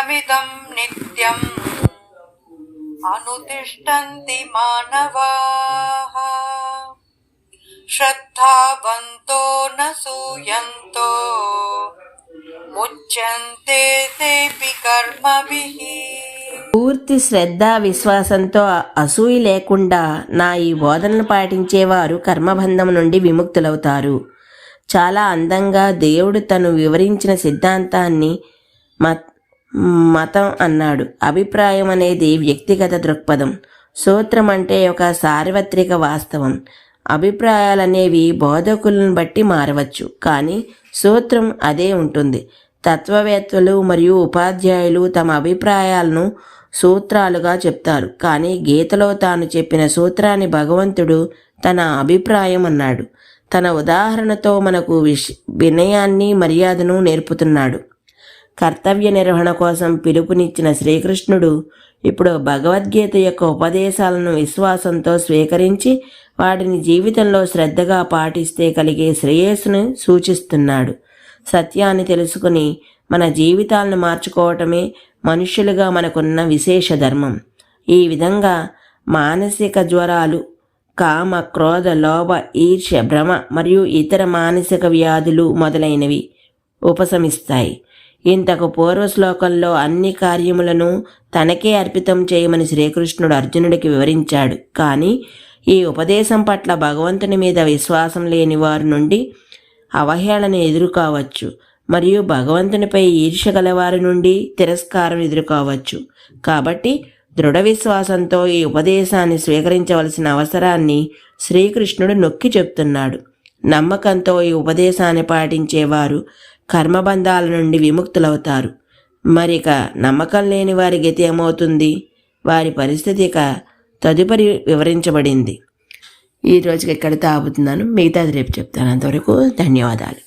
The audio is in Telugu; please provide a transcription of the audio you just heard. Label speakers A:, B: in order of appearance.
A: వ్రతమిదం నిత్యం అనుతిష్టంతి మానవాః శ్రద్ధావంతో న సూయంతో ముచ్యంతే తేపి కర్మభిః.
B: పూర్తి శ్రద్ధ విశ్వాసంతో అసూయ లేకుండా నా ఈ బోధనలు పాటించేవారు కర్మబంధం నుండి విముక్తులవుతారు. చాలా అందంగా దేవుడు తను వివరించిన సిద్ధాంతాన్ని మతం అన్నాడు. అభిప్రాయం అనేది వ్యక్తిగత దృక్పథం. సూత్రం అంటే ఒక సార్వత్రిక వాస్తవం. అభిప్రాయాలనేవి బోధకులను బట్టి మారవచ్చు, కానీ సూత్రం అదే ఉంటుంది. తత్వవేత్తలు మరియు ఉపాధ్యాయులు తమ అభిప్రాయాలను సూత్రాలుగా చెప్తారు, కానీ గీతలో తాను చెప్పిన సూత్రాన్ని భగవంతుడు తన అభిప్రాయం అన్నాడు. తన ఉదాహరణతో మనకు వినయాన్ని మర్యాదను నేర్పుతున్నాడు. కర్తవ్య నిర్వహణ కోసం పిలుపునిచ్చిన శ్రీకృష్ణుడు ఇప్పుడు భగవద్గీత యొక్క ఉపదేశాలను విశ్వాసంతో స్వీకరించి వాటిని జీవితంలో శ్రద్ధగా పాటిస్తే కలిగే శ్రేయస్సును సూచిస్తున్నాడు. సత్యాన్ని తెలుసుకుని మన జీవితాలను మార్చుకోవటమే మనుష్యులుగా మనకున్న విశేష ధర్మం. ఈ విధంగా మానసిక జ్వరాలు, కామ, క్రోధ, లోభ, ఈర్ష్య, భ్రమ మరియు ఇతర మానసిక వ్యాధులు మొదలైనవి ఉపశమిస్తాయి. ఇంతకు పూర్వ శ్లోకంలో అన్ని కార్యములను తనకే అర్పితం చేయమని శ్రీకృష్ణుడు అర్జునుడికి వివరించాడు. కానీ ఈ ఉపదేశం పట్ల భగవంతుని మీద విశ్వాసం లేని వారి నుండి అవహేళన ఎదుర్కోవచ్చు మరియు భగవంతునిపై ఈర్ష్య గలవారి నుండి తిరస్కారం ఎదుర్కోవచ్చు. కాబట్టి దృఢ విశ్వాసంతో ఈ ఉపదేశాన్ని స్వీకరించవలసిన అవసరాన్ని శ్రీకృష్ణుడు నొక్కి చెప్తున్నాడు. నమ్మకంతో ఈ ఉపదేశాన్ని పాటించేవారు కర్మబంధాల నుండి విముక్తులవుతారు. మరిక నమ్మకం లేని వారి గతి ఏమవుతుంది? వారి పరిస్థితి ఇక తదుపరి వివరించబడింది. ఈ రోజుకి ఎక్కడితో ఆపుతున్నాను, మిగతాది రేపు చెప్తాను. అంతవరకు ధన్యవాదాలు.